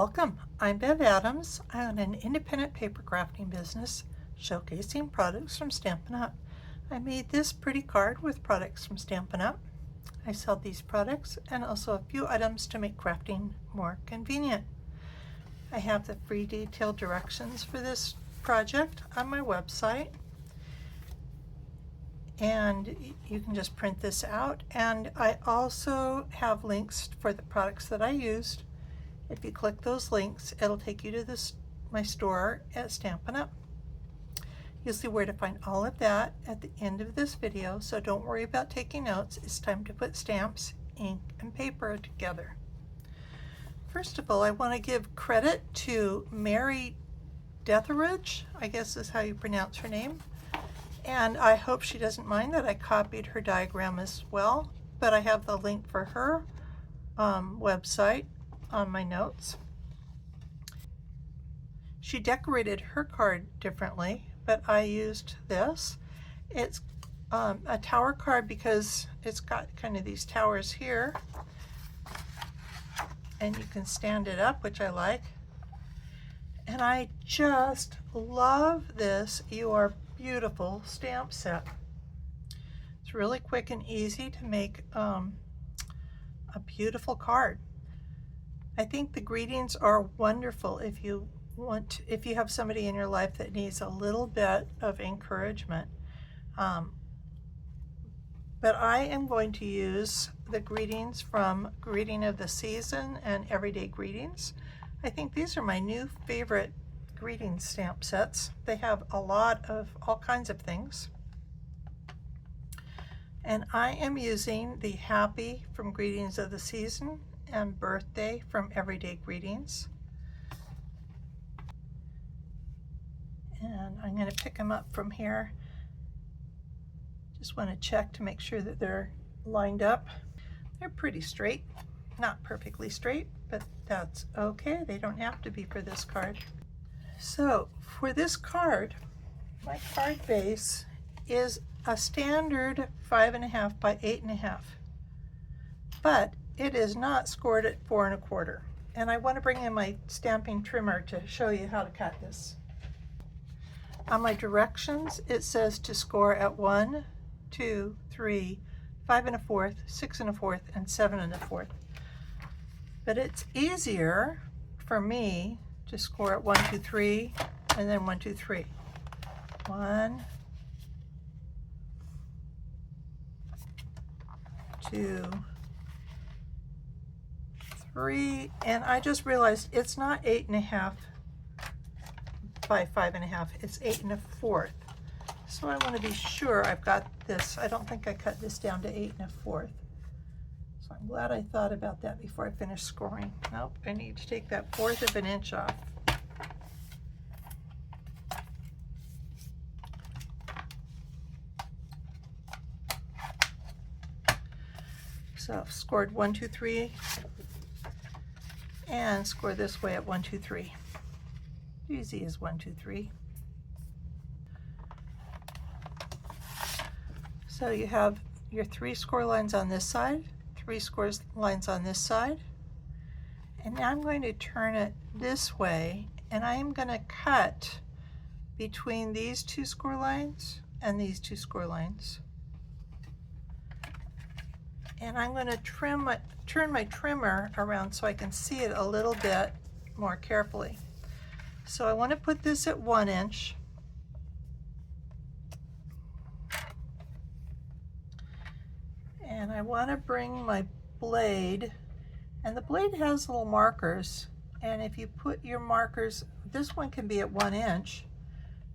Welcome, I'm Bev Adams. I own an independent paper crafting business showcasing products from Stampin' Up! I made this pretty card with products from Stampin' Up! I sell these products and also a few items to make crafting more convenient. I have the free detailed directions for this project on my website, and you can just print this out, and I also have links for the products that I used. If you click those links, it'll take you to my store at Stampin' Up! You'll see where to find all of that at the end of this video, so don't worry about taking notes. It's time to put stamps, ink, and paper together. First of all, I want to give credit to Mary Detheridge, I guess is how you pronounce her name, and I hope she doesn't mind that I copied her diagram as well, but I have the link for her website on my notes. She decorated her card differently, but I used this. It's a tower card because it's got kind of these towers here, and you can stand it up, which I like. And I just love this You Are Beautiful stamp set. It's really quick and easy to make a beautiful card. I think the greetings are wonderful if you have somebody in your life that needs a little bit of encouragement. But I am going to use the greetings from Greeting of the Season and Everyday Greetings. I think these are my new favorite greeting stamp sets. They have a lot of all kinds of things. And I am using the Happy from Greetings of the Season and Birthday from Everyday Greetings. And I'm going to pick them up from here. Just want to check to make sure that they're lined up. They're pretty straight, not perfectly straight, but that's okay. They don't have to be for this card. So for this card, my card base is a standard 5.5 by 8.5, but it is not scored at 4 1/4. And I want to bring in my stamping trimmer to show you how to cut this. On my directions, it says to score at 1, 2, 3, 5 1/4, 6 1/4, and 7 1/4. But it's easier for me to score at 1, 2, 3, and then 1, 2, 3. 1, 2, 3, and I just realized it's not 8.5 by 5.5, it's 8 1/4. So I want to be sure I've got this. I don't think I cut this down to 8 1/4. So I'm glad I thought about that before I finished scoring. Nope, I need to take that 1/4 of an inch off. So I've scored 1, 2, 3, and score this way at 1, 2, 3. Easy as 1, 2, 3. So you have your 3 score lines on this side, 3 lines on this side, and now I'm going to turn it this way, and I am going to cut between these 2 score lines and these 2 score lines. And I'm going to turn my trimmer around so I can see it a little bit more carefully. So I want to put this at 1 inch. And I want to bring my blade, and the blade has little markers, and if you put your markers, this one can be at 1 inch,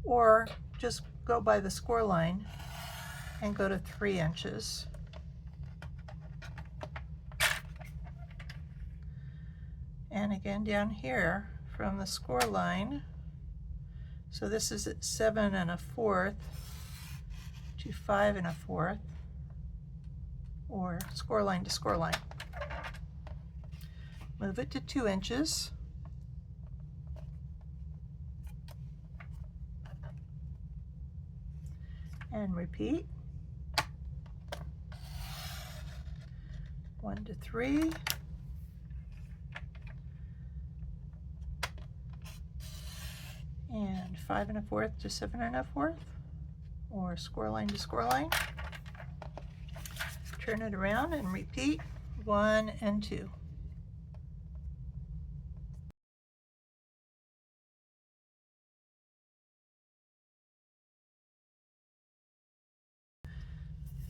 or just go by the score line and go to 3 inches. And again down here from the score line, so this is at 7 1/4 to 5 1/4, or score line to score line. Move it to 2 inches. And repeat. 1 to 3. and 5 1/4 to 7 1/4, or score line to score line. Turn it around and repeat 1 and 2.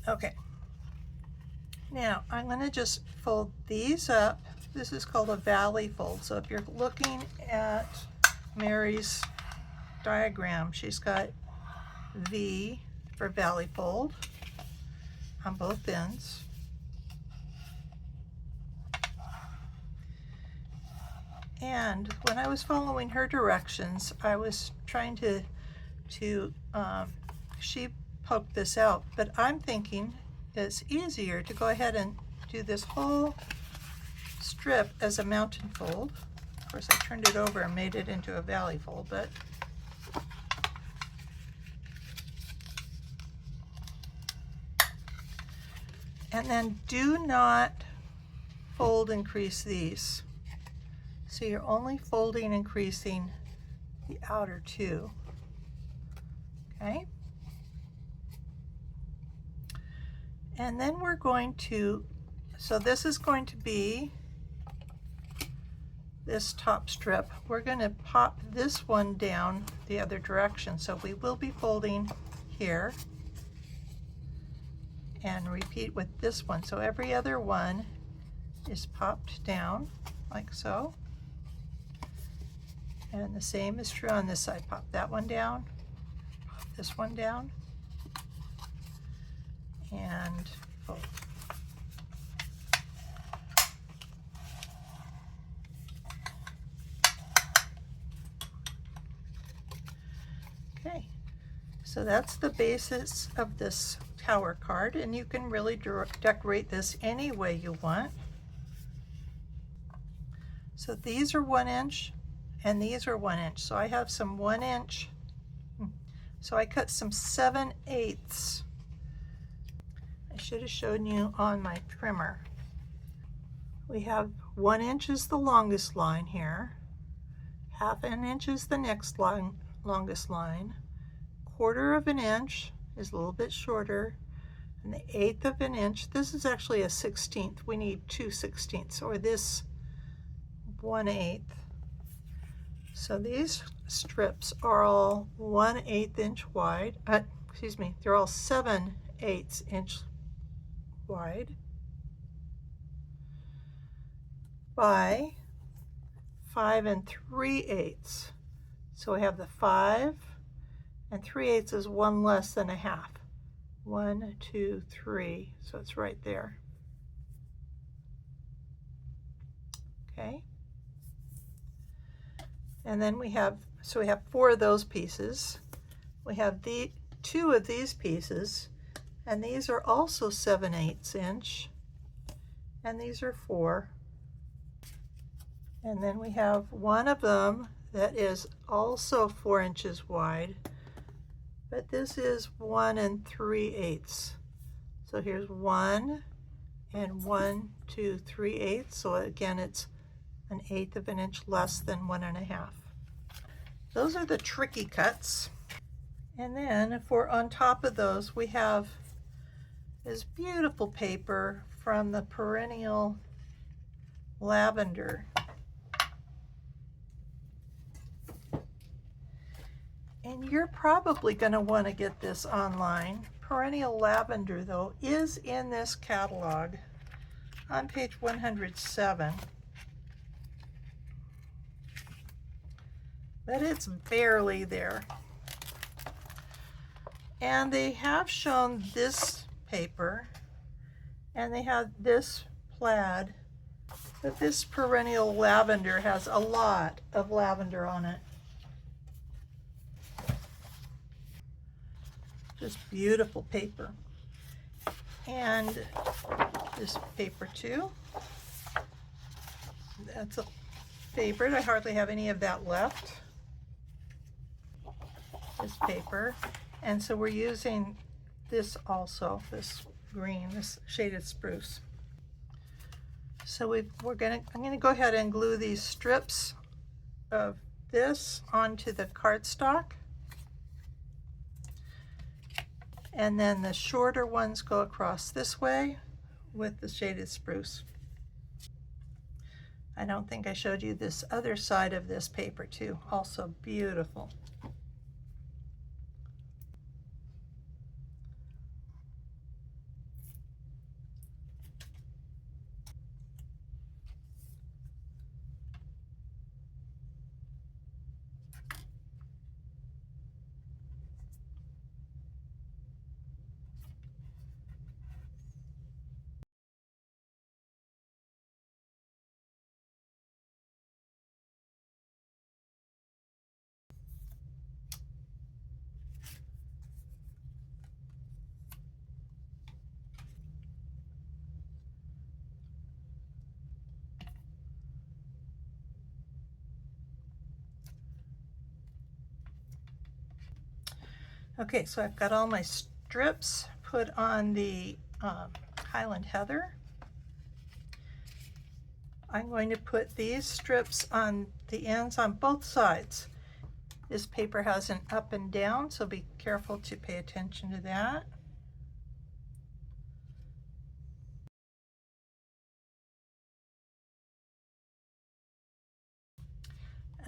Okay, now I'm going to just fold these up. This is called a valley fold. So if you're looking at Mary's diagram, she's got V for valley fold on both ends. And when I was following her directions, I was trying to she poked this out, but I'm thinking it's easier to go ahead and do this whole strip as a mountain fold. Of course, I turned it over and made it into a valley fold, but and then do not fold increase these. So you're only folding increasing the outer two. Okay? And then we're going to, so this is going to be this top strip. We're going to pop this one down the other direction. So we will be folding here and repeat with this one. So every other one is popped down like so. And the same is true on this side. Pop that one down, pop this one down, and fold. Okay, so that's the basis of this tower card, and you can really decorate this any way you want. So these are 1 inch and these are 1 inch. So I have some 1 inch. So I cut some 7/8. I should have shown you on my trimmer. We have 1 inch is the longest line here. 1/2 inch is the next line, longest line. 1/4 inch is a little bit shorter. And the 1/8 inch, this is actually a 16th. We need 2 16ths, or this 1/8. So these strips are all 1/8 inch wide. Excuse me, they're all 7/8 inch wide by 5 3/8. So we have the 5 3/8 is 1 less than 1/2. 1, 2, 3. So it's right there. Okay. And then we have, so we have 4 of those pieces. We have the 2 of these pieces, and these are also 7/8 inch, and these are 4. And then we have one of them that is also 4 inches wide, but this is 1 3/8. So here's 1 and 1, 2, 3/8. So again, it's 1/8 inch less than 1 1/2. Those are the tricky cuts. And then for on top of those, we have this beautiful paper from the Perennial Lavender. And you're probably going to want to get this online. Perennial Lavender, though, is in this catalog on page 107. But it's barely there. And they have shown this paper, and they have this plaid, but this Perennial Lavender has a lot of lavender on it. Just beautiful paper. And this paper too. That's a favorite. I hardly have any of that left. This paper. And so we're using this also, this green, this shaded spruce. So I'm gonna go ahead and glue these strips of this onto the cardstock, and then the shorter ones go across this way with the shaded spruce. I don't think I showed you this other side of this paper too, also beautiful. Okay, so I've got all my strips put on the Highland Heather. I'm going to put these strips on the ends on both sides. This paper has an up and down, so be careful to pay attention to that.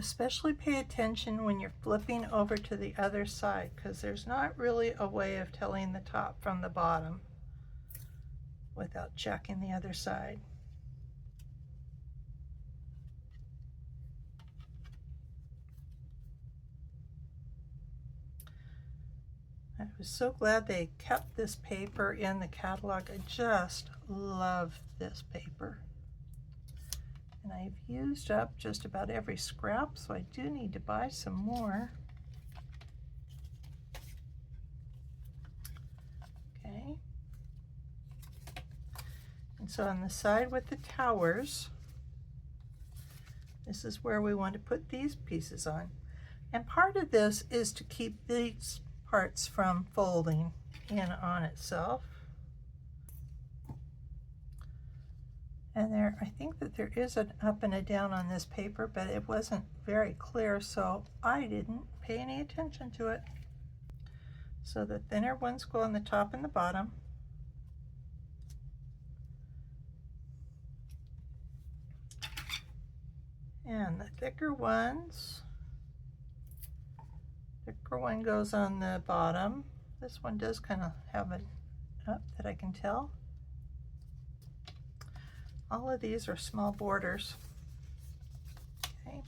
Especially pay attention when you're flipping over to the other side, because there's not really a way of telling the top from the bottom without checking the other side. I was so glad they kept this paper in the catalog. I just love this paper. And I've used up just about every scrap, so I do need to buy some more. Okay. And so on the side with the towers, this is where we want to put these pieces on. And part of this is to keep these parts from folding in on itself. And there, I think that there is an up and a down on this paper, but it wasn't very clear, so I didn't pay any attention to it. So the thinner ones go on the top and the bottom. And the thicker one goes on the bottom. This one does kind of have an up that I can tell. All of these are small borders. Okay.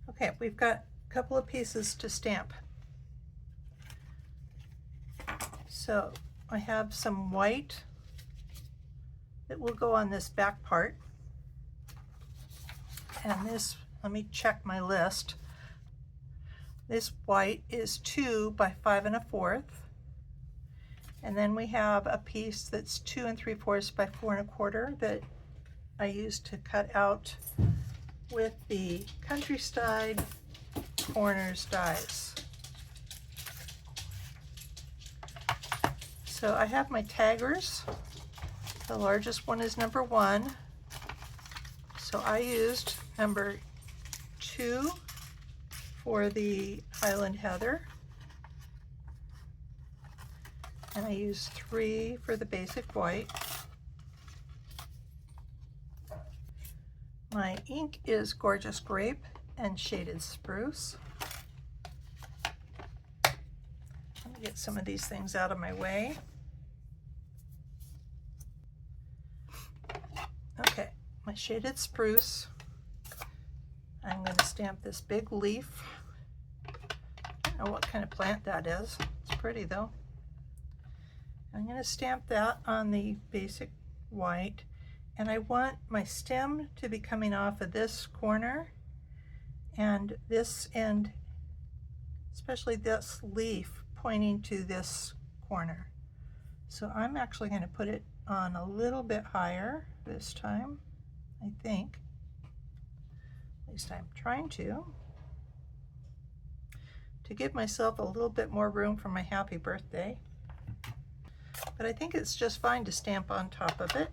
Okay, we've got a couple of pieces to stamp. So I have some white that will go on this back part. And this, let me check my list. This white is 2 by 5 1/4. And then we have a piece that's 2 3/4 by 4 1/4 that I used to cut out with the Countryside Corners dies. So I have my taggers. The largest one is number 1. So I used number 2 for the Highland Heather. And I used 3 for the basic white. My ink is Gorgeous Grape and Shaded Spruce. Let me get some of these things out of my way. Okay, my Shaded Spruce. I'm going to stamp this big leaf. I don't know what kind of plant that is. It's pretty though. I'm going to stamp that on the basic white, and I want my stem to be coming off of this corner and this end, especially this leaf, pointing to this corner. So I'm actually going to put it on a little bit higher this time, I think. At least I'm trying to give myself a little bit more room for my happy birthday. But I think it's just fine to stamp on top of it.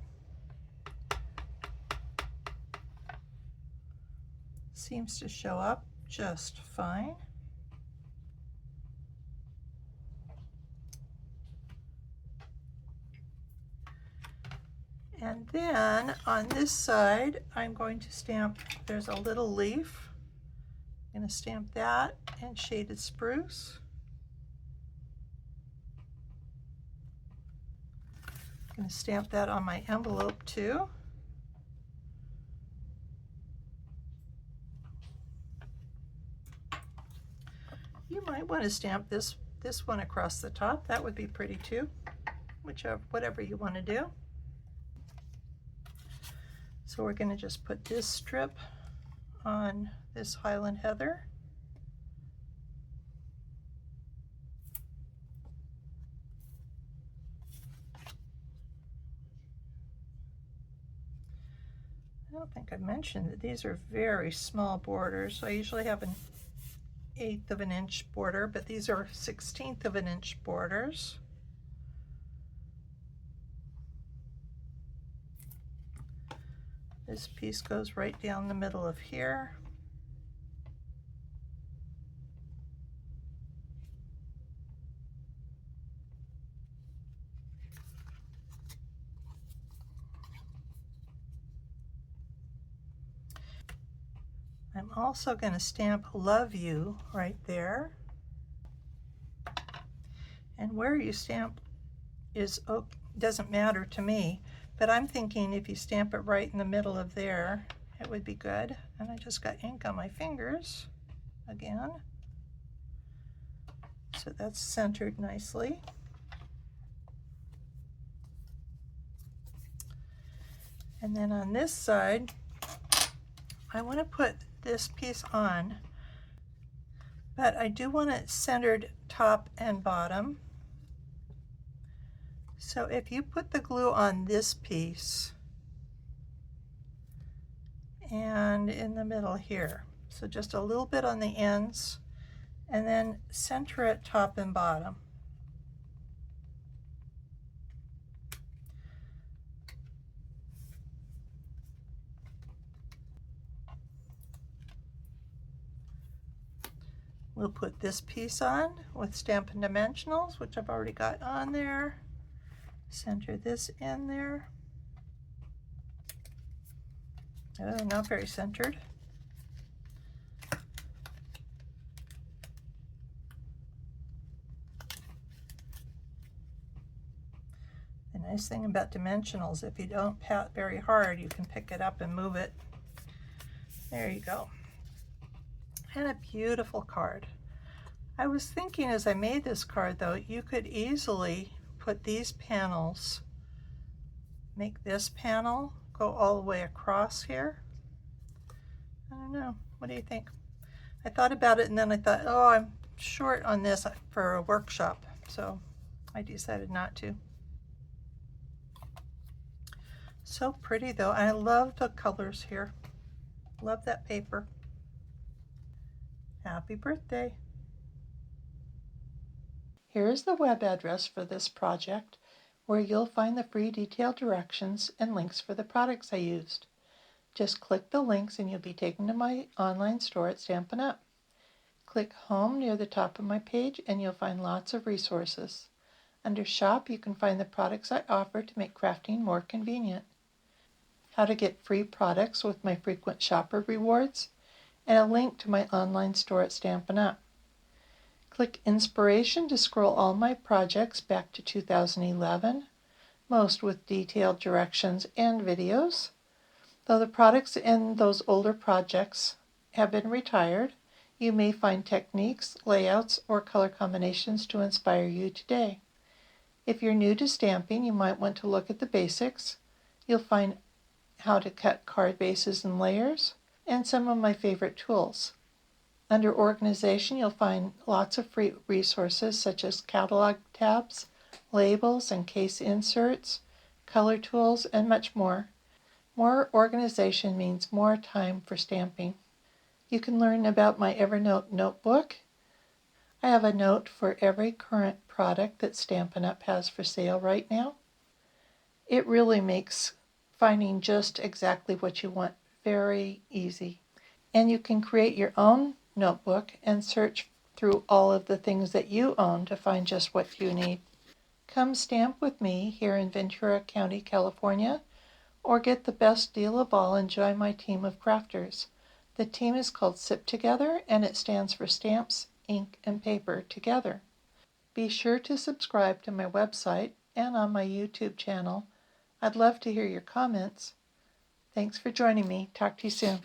seems to show up just fine. And then on this side, I'm going to stamp, there's a little leaf. I'm going to stamp that in Shaded Spruce. I'm going to stamp that on my envelope too. You might want to stamp this one across the top. That would be pretty too. Whatever you want to do. So we're going to just put this strip on this Highland Heather. I don't think I mentioned that these are very small borders. I usually have an 1/8 of an inch border, but these are 1/16 of an inch borders. This piece goes right down the middle of here. I'm also going to stamp Love You right there. And where you stamp doesn't matter to me, but I'm thinking if you stamp it right in the middle of there, it would be good. And I just got ink on my fingers again. So that's centered nicely. And then on this side, I want to put this piece on, but I do want it centered top and bottom. So if you put the glue on this piece and in the middle here, so just a little bit on the ends, and then center it top and bottom. We'll put this piece on with Stampin' Dimensionals, which I've already got on there. Center this in there. Oh, not very centered. The nice thing about Dimensionals, if you don't pat very hard, you can pick it up and move it. There you go. And a beautiful card. I was thinking as I made this card though, you could easily put these panels, make this panel go all the way across here. I don't know, what do you think? I thought about it and then I thought, oh, I'm short on this for a workshop, so I decided not to. So pretty though. I love the colors here. Love that paper. Happy birthday. Here is the web address for this project, where you'll find the free detailed directions and links for the products I used. Just click the links and you'll be taken to my online store at Stampin' Up! Click Home near the top of my page and you'll find lots of resources. Under Shop, you can find the products I offer to make crafting more convenient, how to get free products with my frequent shopper rewards, and a link to my online store at Stampin' Up! Click Inspiration to scroll all my projects back to 2011, most with detailed directions and videos. Though the products in those older projects have been retired, you may find techniques, layouts, or color combinations to inspire you today. If you're new to stamping, you might want to look at the basics. You'll find how to cut card bases and layers, and some of my favorite tools. Under Organization, you'll find lots of free resources such as catalog tabs, labels and case inserts, color tools, and much more. More organization means more time for stamping. You can learn about my Evernote notebook. I have a note for every current product that Stampin' Up! Has for sale right now. It really makes finding just exactly what you want very easy. And you can create your own notebook and search through all of the things that you own to find just what you need. Come stamp with me here in Ventura County, California, or get the best deal of all and join my team of crafters. The team is called Sip Together, and it stands for Stamps, Ink, and Paper Together. Be sure to subscribe to my website and on my YouTube channel. I'd love to hear your comments. Thanks for joining me. Talk to you soon.